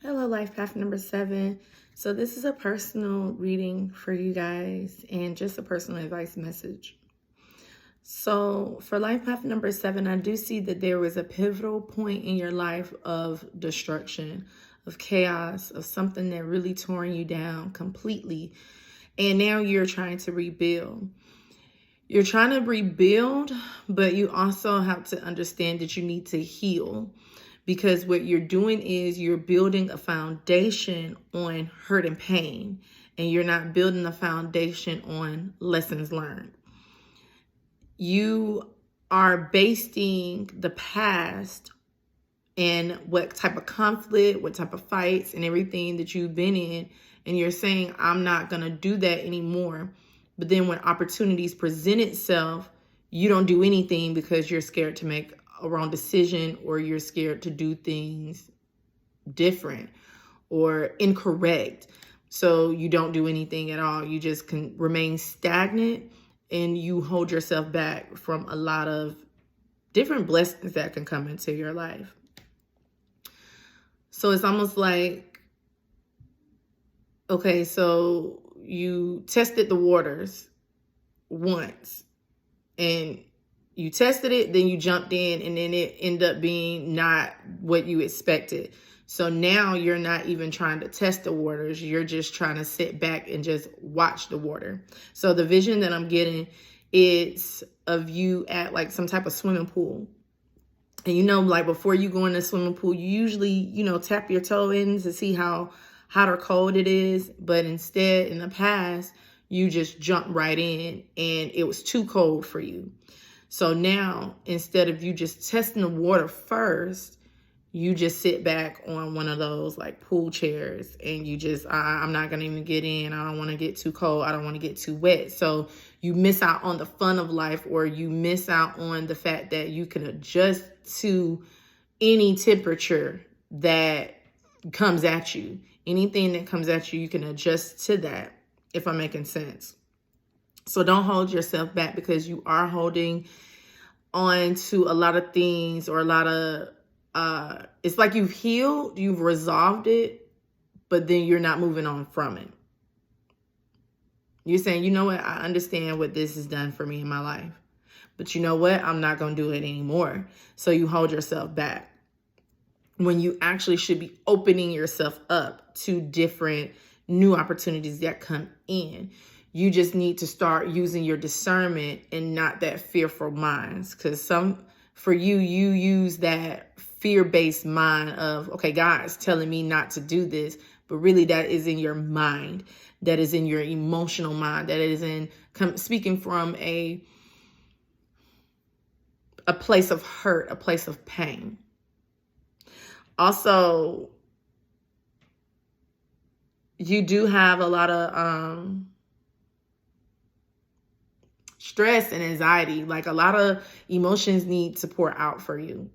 Hello, life path number 7. So this is a personal reading for you guys and just a personal advice message. So for life path number 7, I do see that there was a pivotal point in your life of destruction, of chaos, of something that really tore you down completely. And now you're trying to rebuild. You're trying to rebuild, but you also have to understand that you need to heal. Because what you're doing is you're building a foundation on hurt and pain, and you're not building a foundation on lessons learned. You are basing the past and what type of conflict, what type of fights and everything that you've been in, and you're saying, I'm not going to do that anymore. But then when opportunities present itself, you don't do anything because you're scared to make a wrong decision, or you're scared to do things different or incorrect. So you don't do anything at all. You just can remain stagnant, and you hold yourself back from a lot of different blessings that can come into your life. So it's almost like, okay, so you tested the waters once, and you tested it, then you jumped in, and then it ended up being not what you expected. So now you're not even trying to test the waters. You're just trying to sit back and just watch the water. So the vision that I'm getting is of you at like some type of swimming pool. And like before you go in the swimming pool, you usually, tap your toe in to see how hot or cold it is. But instead, in the past, you just jump right in and it was too cold for you. So now, instead of you just testing the water first, you just sit back on one of those like pool chairs, and you just, I'm not going to even get in. I don't want to get too cold. I don't want to get too wet. So you miss out on the fun of life, or you miss out on the fact that you can adjust to any temperature that comes at you. Anything that comes at you, you can adjust to that, if I'm making sense. So don't hold yourself back, because you are holding on to a lot of things, or a lot of, it's like you've healed, you've resolved it, but then you're not moving on from it. You're saying, you know what, I understand what this has done for me in my life, but you know what, I'm not going to do it anymore. So you hold yourself back, when you actually should be opening yourself up to different new opportunities that come in. You just need to start using your discernment and not that fearful minds. Because for you use that fear-based mind of, okay, God's telling me not to do this, but really that is in your mind. That is in your emotional mind. That is speaking from a place of hurt, a place of pain. Also, you do have a lot of stress and anxiety. Like a lot of emotions need to pour out for you.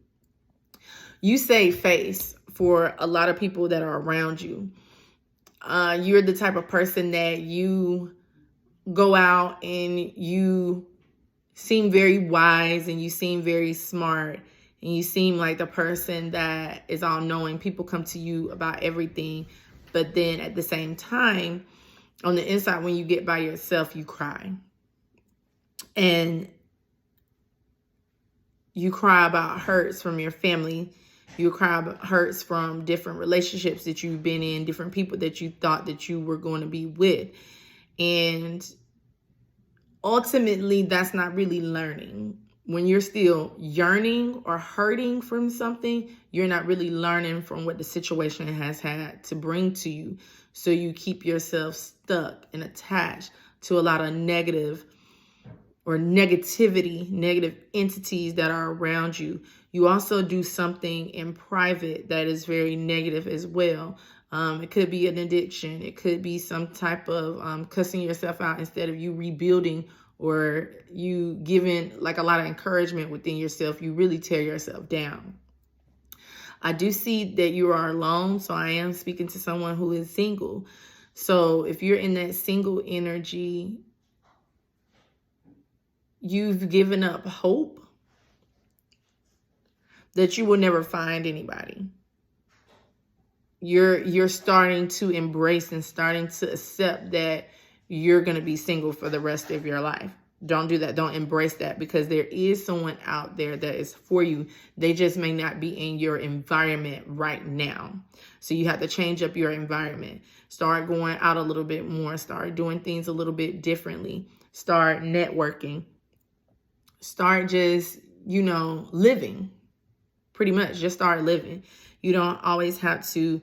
You save face for a lot of people that are around you. You're the type of person that you go out and you seem very wise, and you seem very smart, and you seem like the person that is all knowing. People come to you about everything. But then at the same time, on the inside, when you get by yourself, you cry. And you cry about hurts from your family. You cry about hurts from different relationships that you've been in, different people that you thought that you were going to be with. And ultimately, that's not really learning. When you're still yearning or hurting from something, you're not really learning from what the situation has had to bring to you. So you keep yourself stuck and attached to a lot of negative entities that are around you. You also do something in private that is very negative as well. It could be an addiction. It could be some type of cussing yourself out instead of you rebuilding, or you giving like a lot of encouragement within yourself. You really tear yourself down. I do see that you are alone. So I am speaking to someone who is single. So if you're in that single energy, you've given up hope that you will never find anybody. You're starting to embrace and starting to accept that you're going to be single for the rest of your life. Don't do that. Don't embrace that, because there is someone out there that is for you. They just may not be in your environment right now. So you have to change up your environment. Start going out a little bit more. Start doing things a little bit differently. Start networking. Start just, living. Pretty much just start living. You don't always have to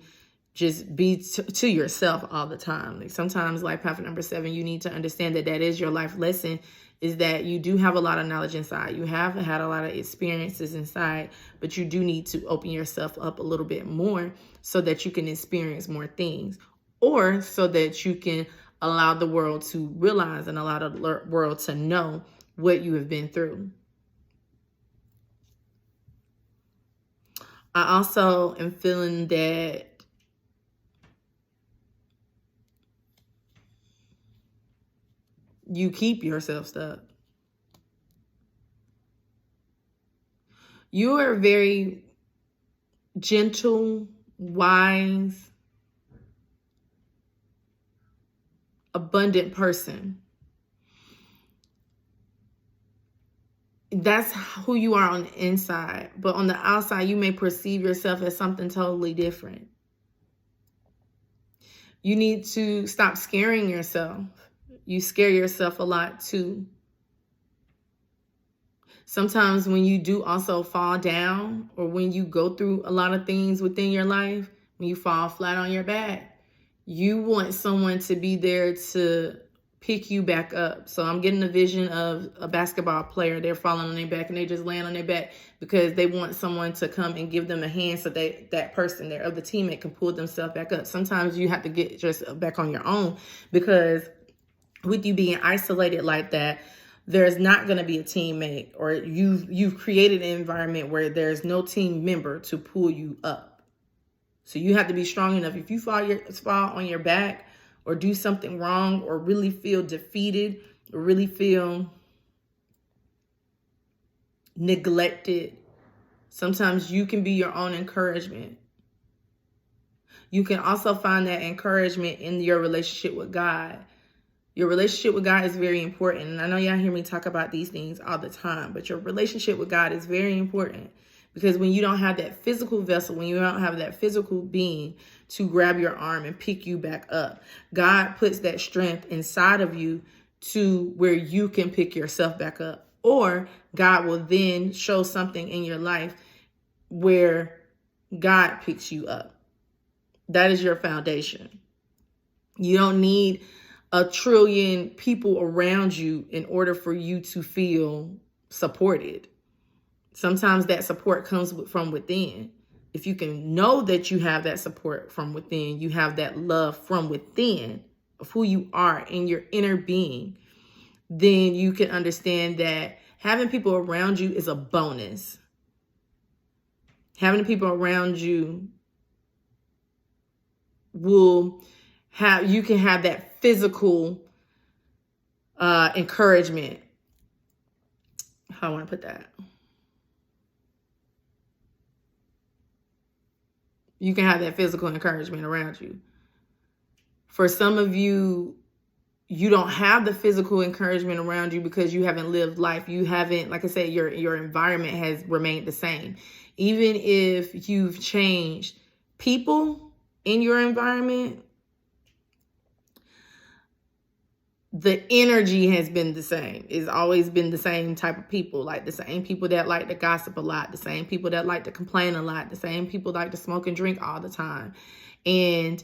just be to yourself all the time. Like sometimes life path number 7, you need to understand that is your life lesson, is that you do have a lot of knowledge inside. You have had a lot of experiences inside, but you do need to open yourself up a little bit more so that you can experience more things, or so that you can allow the world to realize and allow the world to know what you have been through. I also am feeling that you keep yourself stuck. You are a very gentle, wise, abundant person. That's who you are on the inside. But on the outside, you may perceive yourself as something totally different. You need to stop scaring yourself. You scare yourself a lot too. Sometimes when you do also fall down, or when you go through a lot of things within your life, when you fall flat on your back, you want someone to be there to pick you back up. So I'm getting a vision of a basketball player. They're falling on their back and they just land on their back because they want someone to come and give them a hand so that person there of the teammate can pull themselves back up. Sometimes you have to get yourself back on your own, because with you being isolated like that, there's not going to be a teammate, or you've created an environment where there's no team member to pull you up. So you have to be strong enough. If you fall on your back, or do something wrong, or really feel defeated, or really feel neglected, sometimes you can be your own encouragement. You can also find that encouragement in your relationship with God. Your relationship with God is very important. And I know y'all hear me talk about these things all the time, but your relationship with God is very important, because when you don't have that physical vessel, when you don't have that physical being to grab your arm and pick you back up, God puts that strength inside of you to where you can pick yourself back up. Or God will then show something in your life where God picks you up. That is your foundation. You don't need a trillion people around you in order for you to feel supported. Sometimes that support comes from within. If you can know that you have that support from within, you have that love from within of who you are in your inner being, then you can understand that having people around you is a bonus. Having people around you you can have that physical encouragement. How I want to put that? You can have that physical encouragement around you. For some of you, you don't have the physical encouragement around you because you haven't lived life. You haven't, like I said, your environment has remained the same. Even if you've changed people in your environment, the energy has been the same. It's always been the same type of people, like the same people that like to gossip a lot, the same people that like to complain a lot, the same people like to smoke and drink all the time. And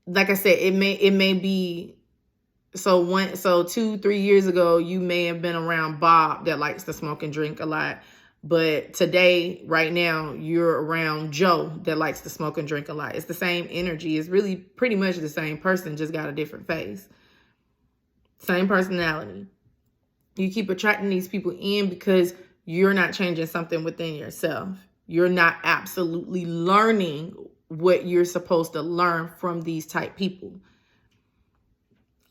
like I said, it may be so 2-3 years ago, you may have been around Bob that likes to smoke and drink a lot. But today, right now, you're around Joe that likes to smoke and drink a lot. It's the same energy. It's really pretty much the same person, just got a different face. Same personality. You keep attracting these people in because you're not changing something within yourself. You're not absolutely learning what you're supposed to learn from these type people.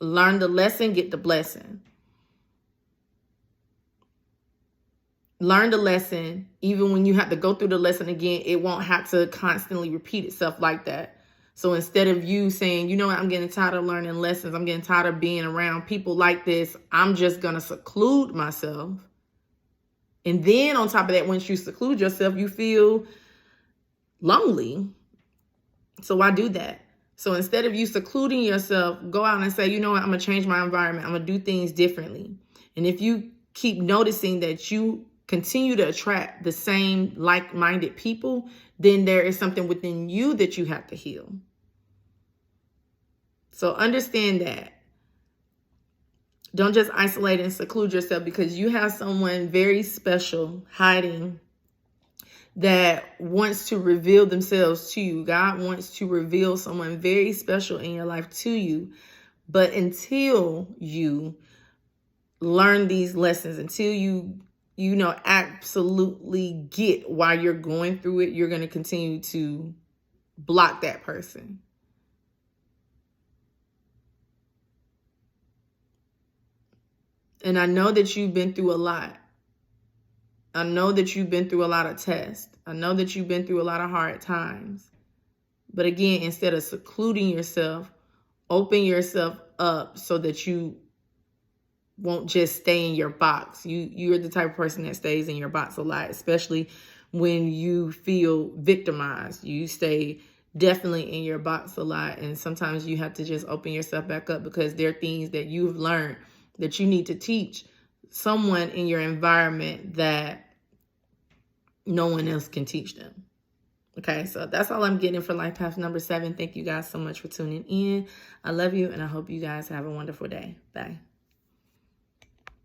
Learn the lesson, get the blessing. learn the lesson. Even when you have to go through the lesson again, it won't have to constantly repeat itself like that. So instead of you saying, you know what, I'm getting tired of learning lessons, I'm getting tired of being around people like this, I'm just going to seclude myself. And then on top of that, once you seclude yourself, you feel lonely. So why do that? So instead of you secluding yourself, go out and say, you know what, I'm going to change my environment. I'm going to do things differently. And if you keep noticing that you continue to attract the same like-minded people, then there is something within you that you have to heal. So understand that. Don't just isolate and seclude yourself because you have someone very special hiding that wants to reveal themselves to you. God wants to reveal someone very special in your life to you. But until you learn these lessons, until you absolutely get why you're going through it, you're going to continue to block that person. And I know that you've been through a lot. I know that you've been through a lot of tests. I know that you've been through a lot of hard times. But again, instead of secluding yourself, open yourself up so that you won't just stay in your box. You're the type of person that stays in your box a lot, especially when you feel victimized. You stay definitely in your box a lot. And sometimes you have to just open yourself back up because there are things that you've learned that you need to teach someone in your environment that no one else can teach them. Okay, so that's all I'm getting for Life Path number 7. Thank you guys so much for tuning in. I love you, and I hope you guys have a wonderful day. Bye.